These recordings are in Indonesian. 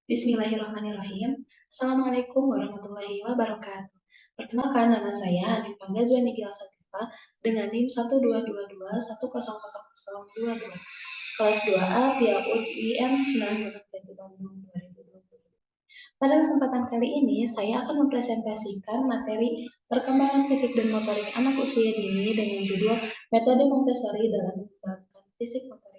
Bismillahirrahmanirrahim. Assalamualaikum warahmatullahi wabarakatuh. Perkenalkan, nama saya Hanif Panggazuani Gilasativa dengan NIM 12221000022 kelas 2A PIAUD IM 9 Bandung 2020. Pada kesempatan kali ini, saya akan mempresentasikan materi perkembangan fisik dan motorik anak usia dini dengan judul Metode Montessori dalam mengembangkan fisik motorik.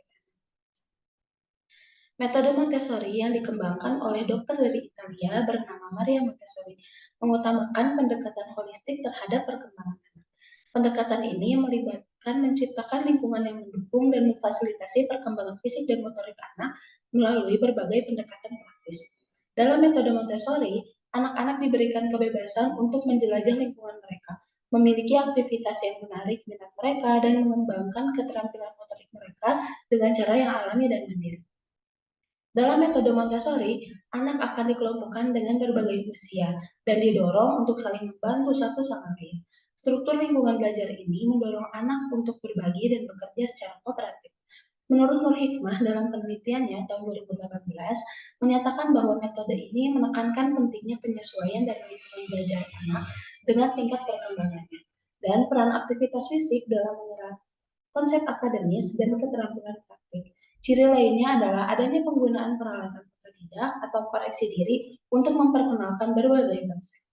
Metode Montessori yang dikembangkan oleh dokter dari Italia bernama Maria Montessori mengutamakan pendekatan holistik terhadap perkembangan anak. Pendekatan ini melibatkan menciptakan lingkungan yang mendukung dan memfasilitasi perkembangan fisik dan motorik anak melalui berbagai pendekatan praktis. Dalam metode Montessori, anak-anak diberikan kebebasan untuk menjelajah lingkungan mereka, memiliki aktivitas yang menarik minat mereka, dan mengembangkan keterampilan motorik mereka dengan cara yang alami dan mandiri. Dalam metode Montessori, anak akan dikelompokkan dengan berbagai usia dan didorong untuk saling membantu satu sama lain. Struktur lingkungan belajar ini mendorong anak untuk berbagi dan bekerja secara kooperatif. Menurut Nur Hikmah dalam penelitiannya tahun 2018, menyatakan bahwa metode ini menekankan pentingnya penyesuaian dari lingkungan belajar anak dengan tingkat perkembangannya dan peran aktivitas fisik dalam menyerap konsep akademis dan keterampilan praktik. Ciri lainnya adalah adanya penggunaan peralatan otodidak atau koreksi diri untuk memperkenalkan berbagai konsep.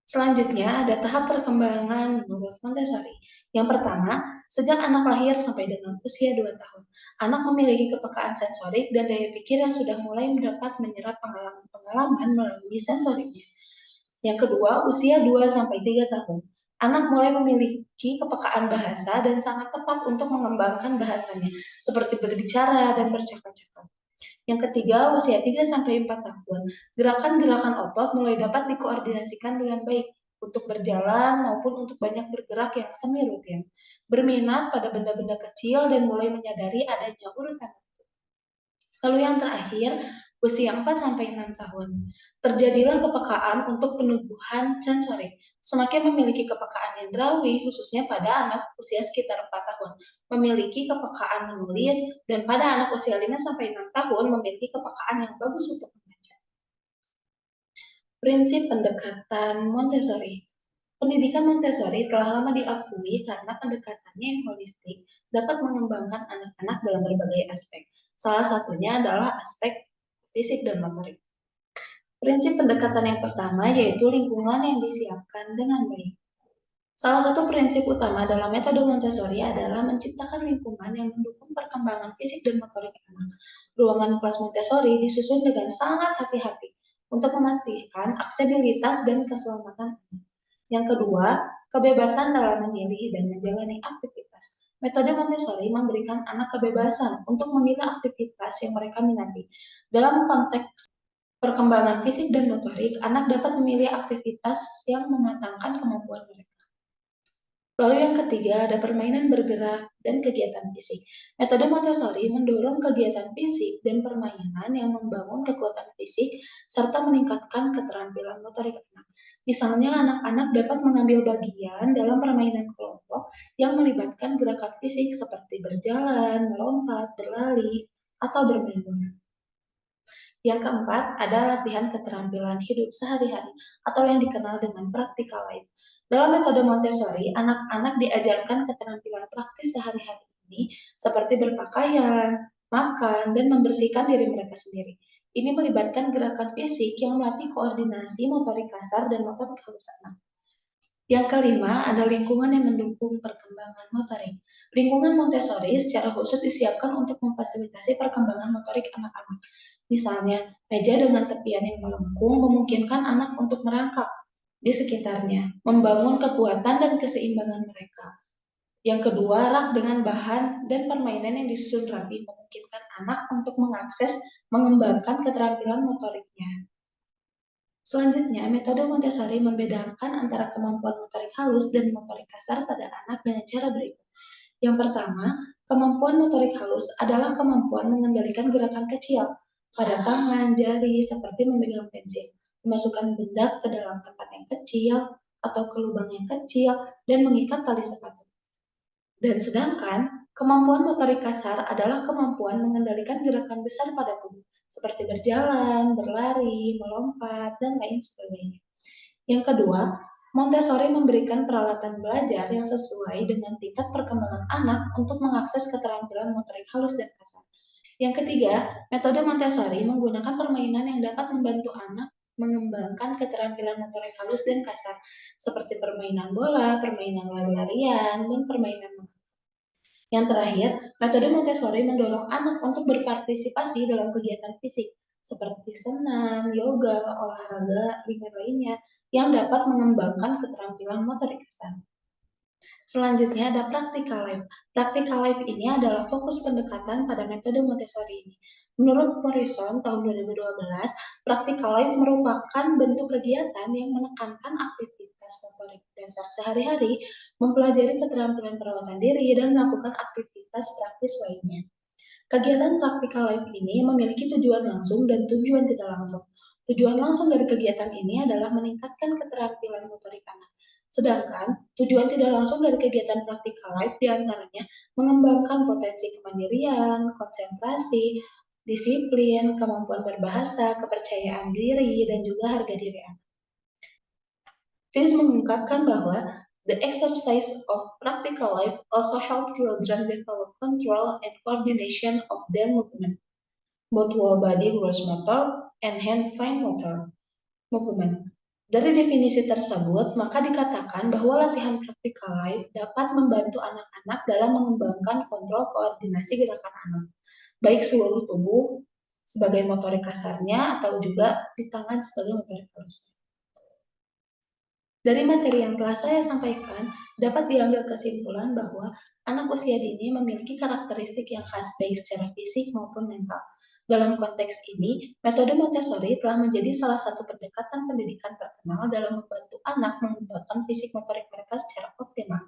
Selanjutnya ada tahap perkembangan menurut Montessori. Yang pertama, sejak anak lahir sampai dengan usia 2 tahun, anak memiliki kepekaan sensorik dan daya pikir yang sudah mulai dapat menyerap pengalaman melalui sensoriknya. Yang kedua, usia 2 sampai 3 tahun. Anak mulai memiliki kepekaan bahasa dan sangat tepat untuk mengembangkan bahasanya, seperti berbicara dan bercakap-cakap. Yang ketiga, usia 3 sampai 4 tahun. Gerakan-gerakan otot mulai dapat dikoordinasikan dengan baik untuk berjalan maupun untuk banyak bergerak yang semi rutin. Berminat pada benda-benda kecil dan mulai menyadari adanya urutan. Lalu yang terakhir, usia 4 sampai 6 tahun. Terjadilah kepekaan untuk penumbuhan sensorik. Semakin memiliki kepekaan indrawi, khususnya pada anak usia sekitar 4 tahun, memiliki kepekaan menulis, dan pada anak usia 5 sampai 6 tahun memiliki kepekaan yang bagus untuk membaca. Prinsip pendekatan Montessori. Pendidikan Montessori telah lama diakui karena pendekatannya yang holistik dapat mengembangkan anak-anak dalam berbagai aspek. Salah satunya adalah aspek fisik dan motorik. Prinsip pendekatan yang pertama yaitu lingkungan yang disiapkan dengan baik. Salah satu prinsip utama dalam metode Montessori adalah menciptakan lingkungan yang mendukung perkembangan fisik dan motorik anak. Ruangan kelas Montessori disusun dengan sangat hati-hati untuk memastikan aksesibilitas dan keselamatan anak. Yang kedua, kebebasan dalam memilih dan menjalani aktivitas. Metode Montessori memberikan anak kebebasan untuk memilih aktivitas yang mereka minati. Dalam konteks perkembangan fisik dan motorik, anak dapat memilih aktivitas yang mematangkan kemampuan mereka. Lalu yang ketiga ada permainan bergerak dan kegiatan fisik. Metode Montessori mendorong kegiatan fisik dan permainan yang membangun kekuatan fisik serta meningkatkan keterampilan motorik anak. Misalnya anak-anak dapat mengambil bagian dalam permainan kelompok yang melibatkan gerakan fisik seperti berjalan, melompat, berlari, atau bermain bola. Yang keempat, ada latihan keterampilan hidup sehari-hari atau yang dikenal dengan practical life. Dalam metode Montessori, anak-anak diajarkan keterampilan praktis sehari-hari ini seperti berpakaian, makan, dan membersihkan diri mereka sendiri. Ini melibatkan gerakan fisik yang melatih koordinasi motorik kasar dan motorik halus anak. Yang kelima, ada lingkungan yang mendukung perkembangan motorik. Lingkungan Montessori secara khusus disiapkan untuk memfasilitasi perkembangan motorik anak-anak. Misalnya, meja dengan tepian yang melengkung memungkinkan anak untuk merangkak di sekitarnya, membangun kekuatan dan keseimbangan mereka. Yang kedua, rak dengan bahan dan permainan yang disusun rapi memungkinkan anak untuk mengakses, mengembangkan keterampilan motoriknya. Selanjutnya, metode Montessori membedakan antara kemampuan motorik halus dan motorik kasar pada anak dengan cara berikut. Yang pertama, kemampuan motorik halus adalah kemampuan mengendalikan gerakan kecil pada tangan, jari, seperti memegang pensil, memasukkan benda ke dalam tempat yang kecil atau ke lubang yang kecil, dan mengikat tali sepatu. Dan sedangkan, kemampuan motorik kasar adalah kemampuan mengendalikan gerakan besar pada tubuh, seperti berjalan, berlari, melompat, dan lain sebagainya. Yang kedua, Montessori memberikan peralatan belajar yang sesuai dengan tingkat perkembangan anak untuk mengakses keterampilan motorik halus dan kasar. Yang ketiga, metode Montessori menggunakan permainan yang dapat membantu anak mengembangkan keterampilan motorik halus dan kasar, seperti permainan bola, permainan lari-larian, dan permainan mengalir. Yang terakhir, metode Montessori mendorong anak untuk berpartisipasi dalam kegiatan fisik, seperti senam, yoga, olahraga ringan lainnya, yang dapat mengembangkan keterampilan motorik kasar. Selanjutnya ada practical life. Practical life ini adalah fokus pendekatan pada metode Montessori ini. Menurut Morrison tahun 2012, practical life merupakan bentuk kegiatan yang menekankan aktivitas motorik dasar sehari-hari, mempelajari keterampilan perawatan diri, dan melakukan aktivitas praktis lainnya. Kegiatan practical life ini memiliki tujuan langsung dan tujuan tidak langsung. Tujuan langsung dari kegiatan ini adalah meningkatkan keterampilan motorik anak. Sedangkan tujuan tidak langsung dari kegiatan practical life diantaranya mengembangkan potensi kemandirian, konsentrasi, disiplin, kemampuan berbahasa, kepercayaan diri, dan juga harga diri anak. Fitz mengungkapkan bahwa the exercise of practical life also help children develop control and coordination of their movement, both whole body gross motor and hand fine motor movement. Dari definisi tersebut, maka dikatakan bahwa latihan practical life dapat membantu anak-anak dalam mengembangkan kontrol koordinasi gerakan anak, baik seluruh tubuh sebagai motorik kasarnya atau juga di tangan sebagai motorik halusnya. Dari materi yang telah saya sampaikan, dapat diambil kesimpulan bahwa anak usia dini memiliki karakteristik yang khas baik secara fisik maupun mental. Dalam konteks ini, metode Montessori telah menjadi salah satu pendekatan pendidikan terkenal dalam membantu anak mengembangkan fisik motorik mereka secara optimal.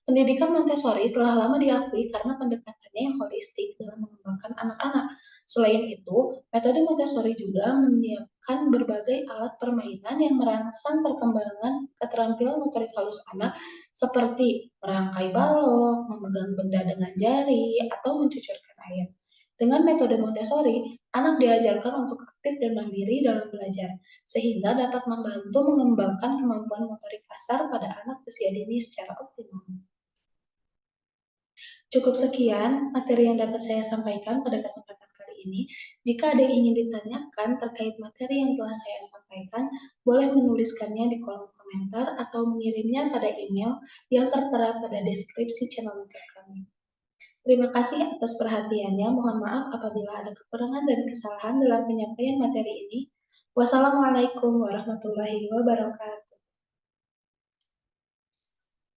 Pendidikan Montessori telah lama diakui karena pendekatannya yang holistik dalam mengembangkan anak-anak. Selain itu, metode Montessori juga menyiapkan berbagai alat permainan yang merangsang perkembangan keterampilan motorik halus anak seperti merangkai balok, memegang benda dengan jari, atau mencucurkan air. Dengan metode Montessori, anak diajarkan untuk aktif dan mandiri dalam belajar, sehingga dapat membantu mengembangkan kemampuan motorik kasar pada anak usia dini secara optimal. Cukup sekian materi yang dapat saya sampaikan pada kesempatan kali ini. Jika ada yang ingin ditanyakan terkait materi yang telah saya sampaikan, boleh menuliskannya di kolom komentar atau mengirimnya pada email yang tertera pada deskripsi channel YouTube kami. Terima kasih atas perhatiannya. Mohon maaf apabila ada kekurangan dan kesalahan dalam penyampaian materi ini. Wassalamualaikum warahmatullahi wabarakatuh.